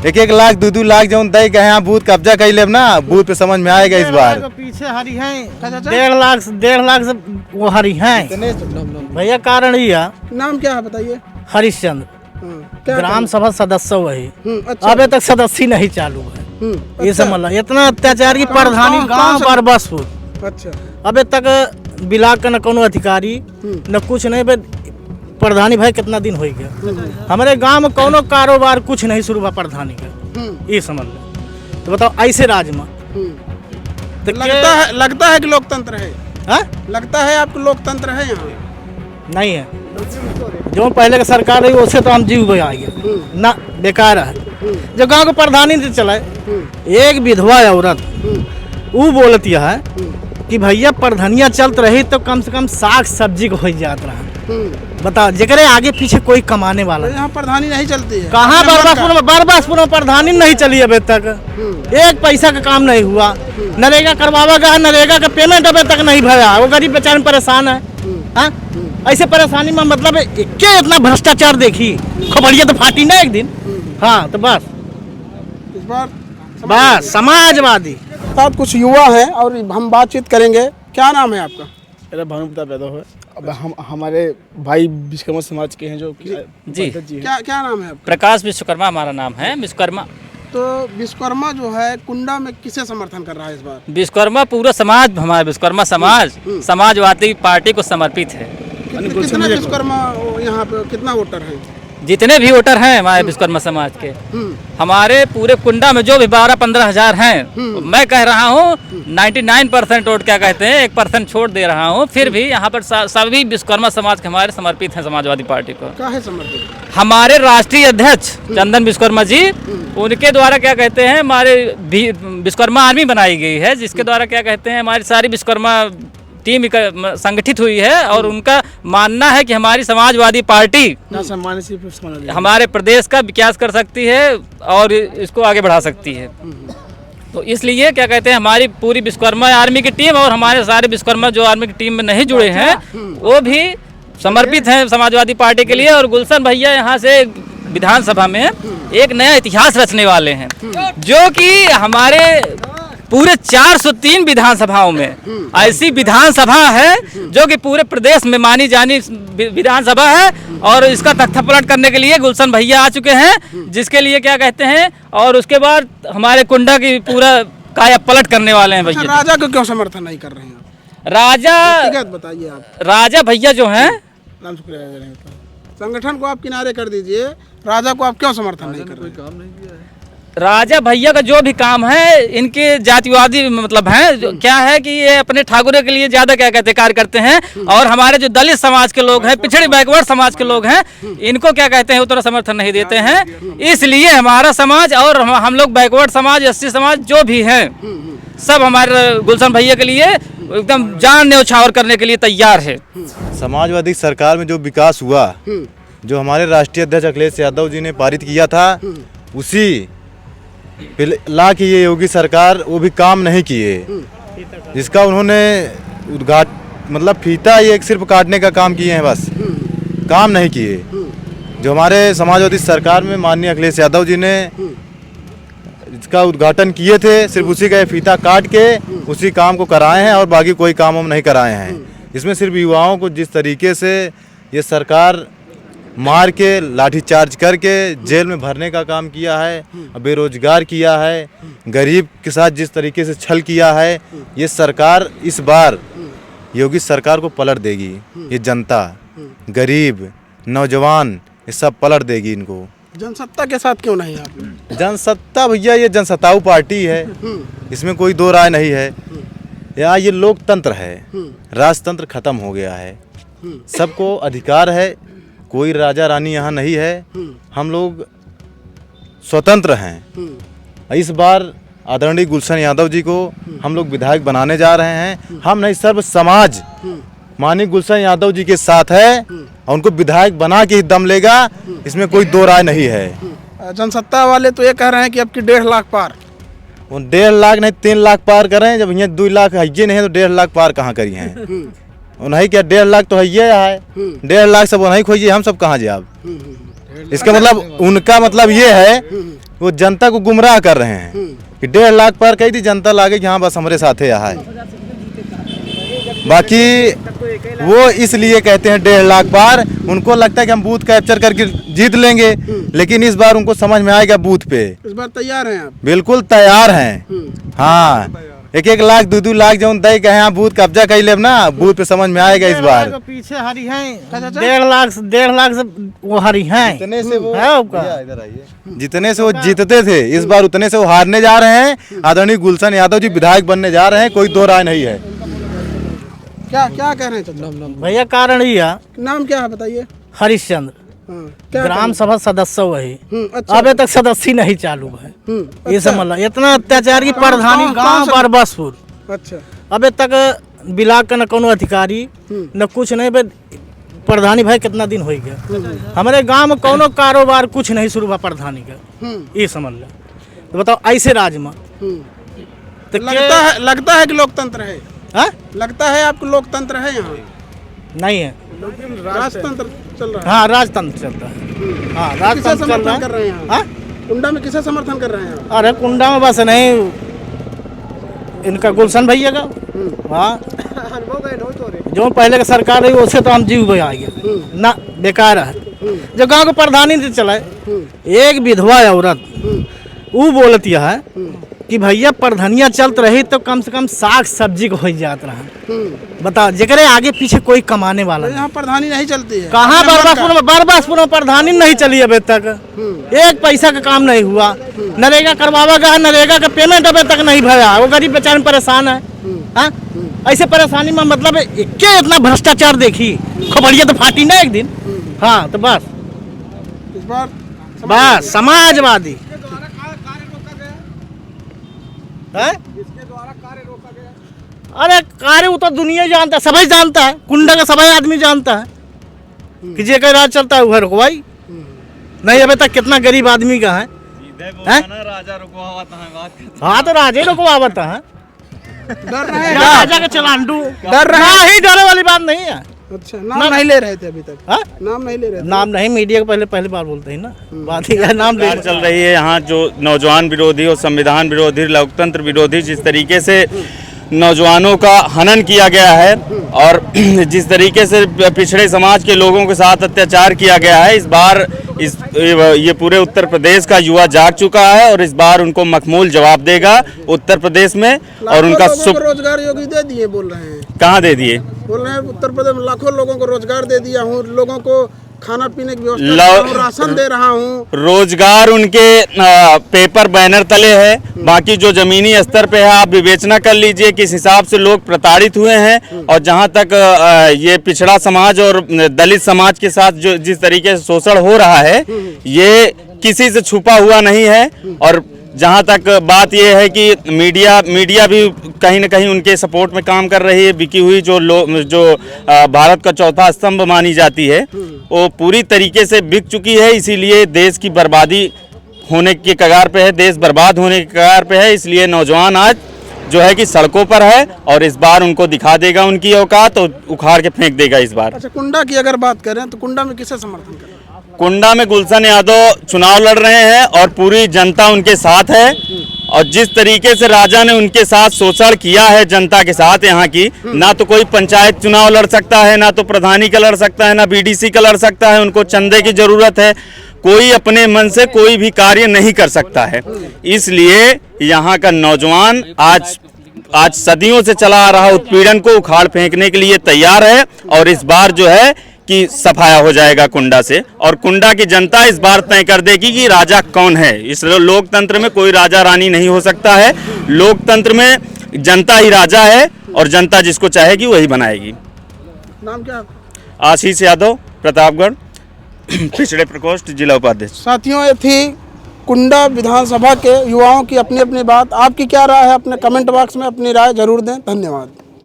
1-1 लाख 2-2 लाख जो दे के यहाँ बूथ कब्जा कर लेब ना, बूथ पे समझ में आएगा इस बार। पीछे हरी है 1.5 लाख से वो हरी है भैया। कारण ही है, नाम क्या है बताइए? हरिश्चंद्र, ग्राम सभा सदस्य वही। अभी तक सदस्य नहीं चालू है। ये समझ लो, इतना अत्याचार की प्रधानी गाँव बरबसपुर। अच्छा, अभी तक बिलाक का न कोनो अधिकारी न कुछ नहीं। प्रधानी भाई कितना दिन हो गया, हमारे गांव में कोनो कारोबार कुछ नहीं शुरू हुआ प्रधानी का। ये समझ लो, तो बताओ ऐसे राज में तो लगता है कि लोकतंत्र है। हा? लगता है आपको लोकतंत्र है यहाँ? नहीं है। जो पहले का सरकार रही उससे तो हम जीव बह गए ना, बेकार है। जो गांव को प्रधानी से चलाए, एक विधवा औरत वो बोलती है कि भैया प्रधानिया चलत रही तो कम से कम साग सब्जी को हो जात रहा। बताओ, जगरे आगे पीछे कोई कमाने वाला यहाँ प्रधानी नहीं चलती है। कहाँ बरबसपुर में प्रधानी नहीं चली अभी तक। एक पैसा का काम नहीं हुआ। नरेगा करवावा गया, नरेगा का पेमेंट अभी तक नहीं भरा। वो गरीब बेचारे परेशान है। हाँ, ऐसे परेशानी में मतलब क्या इतना भ्रष्टाचार देखी, खबरिया तो फाटी ना एक दिन। हाँ, तो बस इस बार बस समाजवादी साथ कुछ युवा हैं और हम बातचीत करेंगे। क्या नाम है आपका? मेरा भानुप्रता पैदा हुआ। अब हम हमारे भाई विश्वकर्मा समाज के हैं जो जी क्या नाम है आपका? प्रकाश विश्वकर्मा हमारा नाम है। विश्वकर्मा तो विश्वकर्मा जो है कुंडा में किसे समर्थन कर रहा है इस बार? विश्वकर्मा पूरा समाज, हमारा विश्वकर्मा समाज समाजवादी पार्टी को समर्पित है। कितना विश्वकर्मा यहाँ पे कितना वोटर है? जितने भी वोटर हैं हमारे विश्वकर्मा समाज के, हमारे पूरे कुंडा में जो भी 12-15 हजार हैं, मैं कह रहा हूँ 99% वोट क्या कहते हैं, 1% छोड़ दे रहा हूँ। फिर भी यहाँ पर सभी विश्वकर्मा समाज के हमारे समर्पित हैं समाजवादी पार्टी को। क्या है समर्पित? हमारे राष्ट्रीय अध्यक्ष चंदन विश्वकर्मा जी, उनके द्वारा क्या कहते हैं हमारे विश्वकर्मा आर्मी बनाई गई है, जिसके द्वारा क्या कहते हैं हमारी सारी विश्वकर्मा टीम संगठित हुई है। और उनका मानना है कि हमारी समाजवादी पार्टी हमारे प्रदेश का विकास कर सकती है और इसको आगे बढ़ा सकती है। तो इसलिए क्या कहते हैं हमारी पूरी विश्वकर्मा आर्मी की टीम और हमारे सारे विश्वकर्मा जो आर्मी की टीम में नहीं जुड़े हैं वो भी समर्पित हैं समाजवादी पार्टी के लिए। और गुलशन भैया यहाँ से विधानसभा में एक नया इतिहास रचने वाले हैं, जो कि हमारे पूरे 403 विधानसभाओं में ऐसी विधानसभा है जो कि पूरे प्रदेश में मानी जानी विधानसभा है। और इसका तख्ता पलट करने के लिए गुलशन भैया आ चुके हैं, जिसके लिए क्या कहते हैं, और उसके बाद हमारे कुंडा की पूरा काया पलट करने वाले हैं भैया। राजा को क्यों समर्थन नहीं कर रहे हैं? राजा बताइए आप। राजा भैया जो हैं, संगठन को आप किनारे कर दीजिए, राजा को आप क्यों समर्थन नहीं कर रहे? राजा भैया का जो भी काम है, इनके जातिवादी मतलब हैं, क्या है कि ये अपने ठाकुरों के लिए ज्यादा क्या कहते हैं कार्य करते हैं। और हमारे जो दलित समाज के लोग हैं, पिछड़े बैकवर्ड समाज के लोग हैं, इनको क्या कहते हैं उतना समर्थन नहीं देते हैं। इसलिए हमारा समाज और हम लोग बैकवर्ड समाज, एससी समाज जो भी हैं, सब हमारे गुलशन भैया के लिए एकदम जान न्यौछावर करने के लिए तैयार है। समाजवादी सरकार में जो विकास हुआ, जो हमारे राष्ट्रीय अध्यक्ष अखिलेश यादव जी ने पारित किया था, उसी ला की ये योगी सरकार वो भी काम नहीं किए, जिसका उन्होंने मतलब फीता ये सिर्फ काटने का काम किए हैं, बस काम नहीं किए। जो हमारे समाजवादी सरकार में माननीय अखिलेश यादव जी ने इसका उद्घाटन किए थे, सिर्फ उसी का फीता काट के उसी काम को कराए हैं और बाकी कोई काम हम नहीं कराए हैं। इसमें सिर्फ युवाओं को जिस तरीके से ये सरकार मार के लाठीचार्ज करके जेल में भरने का काम किया है, बेरोजगार किया है, गरीब के साथ जिस तरीके से छल किया है, ये सरकार इस बार योगी सरकार को पलट देगी। ये जनता, गरीब, नौजवान, ये सब पलट देगी इनको। जनसत्ता के साथ क्यों नहीं आप? जनसत्ता भैया ये जनसत्ताऊ पार्टी है, इसमें कोई दो राय नहीं है। यहाँ ये लोकतंत्र है, राजतंत्र खत्म हो गया है, सबको अधिकार है, कोई राजा रानी यहाँ नहीं है, हम लोग स्वतंत्र हैं। इस बार आदरणीय गुलशन यादव जी को हम लोग विधायक बनाने जा रहे हैं। हम नहीं, सर्व समाज माननीय गुलशन यादव जी के साथ है और उनको विधायक बना के ही दम लेगा, इसमें कोई दो राय नहीं है। जनसत्ता वाले तो ये कह रहे हैं कि अब की 1.5 लाख पार। वो 1.5 लाख नहीं 3 लाख पार करें, जब यहाँ 2 लाख है नहीं है तो 1.5 लाख पार कहाँ करी हैं? उन्हीं क्या 1.5 लाख तो है, 1.5 लाख सब उन्हीं खोजिए, हम सब कहाँ जाए? इसका मतलब उनका मतलब ये है वो जनता को गुमराह कर रहे हैं कि 1.5 लाख पार कही थी जनता लागे कि हाँ बस हमारे साथ है यहाँ है। बाकी वो इसलिए कहते हैं 1.5 लाख पार, उनको लगता है कि हम बूथ कैप्चर करके जीत लेंगे, लेकिन इस बार उनको समझ में आएगा बूथ पे। इस बार तैयार हैं आप? बिल्कुल तैयार हैं। हाँ, 1-1 लाख 2-2 लाख जो दे के यहाँ बूथ कब्जा कर ले ना, बूथ पे समझ में आएगा इस बार। पीछे हरी हैं 1.5 लाख से वो हरी हैं। जितने से वो है आपका? इधर आइए, जितने से वो जीतते थे इस बार उतने से वो हारने जा रहे हैं। आदरणीय गुलशन यादव जी विधायक बनने जा रहे हैं, कोई दो राय नहीं है। क्या क्या कह रहे हैं चाचा? भैया कारण ही है, नाम क्या है बताइए? हरिश्चंद्र, क्या ग्राम सभा सदस्य वही। अच्छा। अभी तक सदस्य नहीं चालू है। ये अच्छा। समझ लो, इतना अत्याचार की प्रधानी कौन गांव सा? बरबसपुर अच्छा। अभी तक बिलाक का न कोनो अधिकारी न कुछ नहीं। बे प्रधानी भाई कितना दिन हो गया, हमारे गांव में कोनो कारोबार कुछ नहीं शुरू हुआ प्रधानी का। ये समझ लो, तो बताओ ऐसे राज में तो लगता है कि लोकतंत्र है। हाँ? लगता है आपको लोकतंत्र है यहाँ? नहीं है, राजतंत्र चल रहा है। हाँ राजतंत्र चलता है। हाँ किसे राजतंत्र चल रहा समर्थन कर रहे हैं है। यहाँ? हाँ? कुंडा में किसे समर्थन कर रहे हैं आप? अरे कुंडा में बस नहीं, इनका गुलशन भैया का। हाँ, जो पहले का सरकार रही उससे तो हम जीव बहा गया ना, बेकार है। जो गांव को प्रधानी से चलाए, एक विधवा औरत वो बोलती है कि भैया प्रधानिया चलत रही तो कम से कम साग सब्जी को हो जात रहा। बताओ, जेकरे आगे पीछे कोई कमाने वाला नहीं। यहाँ प्रधानी नहीं चलती है। कहाँ बरबसपुर में प्रधानी नहीं चली अभी तक, एक पैसा का काम नहीं हुआ। नरेगा करवावा गया, नरेगा का पेमेंट अभी तक नहीं भरा, वो गरीब बेचारे परेशान है। हाँ? ऐसे परेशानी में मतलब क्या इतना भ्रष्टाचार देखी, खबरिया तो फाटी ना एक दिन। हाँ तो बस इस बार बस समाजवादी है? अरे कार्य वो तो दुनिया जानता है, सभी जानता है, कुंडा का सभी आदमी जानता है कि जे का राज चलता है वो रुकवाई नहीं। अभी तक कितना गरीब आदमी का है? हाँ तो राजे रुकवावता है। डर रहे हैं? राजा का चलांडू डर रहा ही, डरे वाली बात नहीं है। अच्छा, नाम नहीं ले रहे थे अभी तक? हाँ? नाम नहीं ले रहे थे? नाम नहीं, मीडिया को पहले बार बोलते हैं ना, बात ही है नाम ले। चल रही है यहाँ जो नौजवान विरोधी और संविधान विरोधी, लोकतंत्र विरोधी, जिस तरीके से नौजवानों का हनन किया गया है और जिस तरीके से पिछड़े समाज के लोगों के साथ अत्याचार किया गया है, इस बार ये पूरे उत्तर प्रदेश का युवा जाग चुका है और इस बार उनको मखमूल जवाब देगा उत्तर प्रदेश में। और उनका रोजगार योगी दे दिए बोल रहे हैं। कहाँ दे दिए? बोल रहे हैं उत्तर प्रदेश में लाखों लोगों को रोजगार दे दिया हूँ, लोगों को खाना पीने की व्यवस्था, राशन दे रहा हूँ। रोजगार उनके पेपर बैनर तले है, बाकी जो जमीनी स्तर पे है आप विवेचना कर लीजिए किस हिसाब से लोग प्रताड़ित हुए हैं। और जहां तक ये पिछड़ा समाज और दलित समाज के साथ जो जिस तरीके से शोषण हो रहा है, ये किसी से छुपा हुआ नहीं है। और जहां तक बात यह है कि मीडिया भी कहीं ना कहीं उनके सपोर्ट में काम कर रही है। बिकी हुई जो भारत का चौथा स्तंभ मानी जाती है, वो पूरी तरीके से बिक चुकी है। इसीलिए देश की बर्बादी होने के कगार पे है, देश बर्बाद होने के कगार पे है। इसलिए नौजवान आज जो है कि सड़कों पर है और इस बार उनको दिखा देगा उनकी औकात, तो उखाड़ के फेंक देगा इस बार। अच्छा, कुंडा की अगर बात करें तो कुंडा में किसे समर्थन करें? कुंडा में गुलशन यादव चुनाव लड़ रहे हैं और पूरी जनता उनके साथ है। और जिस तरीके से राजा ने उनके साथ शोषण किया है जनता के साथ यहाँ की, ना तो कोई पंचायत चुनाव लड़ सकता है, ना तो प्रधानी का लड़ सकता है, ना बीडीसी का लड़ सकता है। उनको चंदे की जरूरत है, कोई अपने मन से कोई भी कार्य नहीं कर सकता है। इसलिए यहाँ का नौजवान आज सदियों से चला आ रहा उत्पीड़न को उखाड़ फेंकने के लिए तैयार है। और इस बार जो है कि सफाया हो जाएगा कुंडा से, और कुंडा की जनता इस बार तय कर देगी कि राजा कौन है। इस लोकतंत्र में कोई राजा रानी नहीं हो सकता है, लोकतंत्र में जनता ही राजा है और जनता जिसको चाहेगी वही बनाएगी। नाम क्या? आशीष यादव, प्रतापगढ़, पिछड़े प्रकोष्ठ, जिला उपाध्यक्ष। साथियों, ये थी कुंडा विधानसभा के युवाओं की अपनी अपनी बात। आपकी क्या राय है? अपने कमेंट बॉक्स में अपनी राय जरूर दें। धन्यवाद।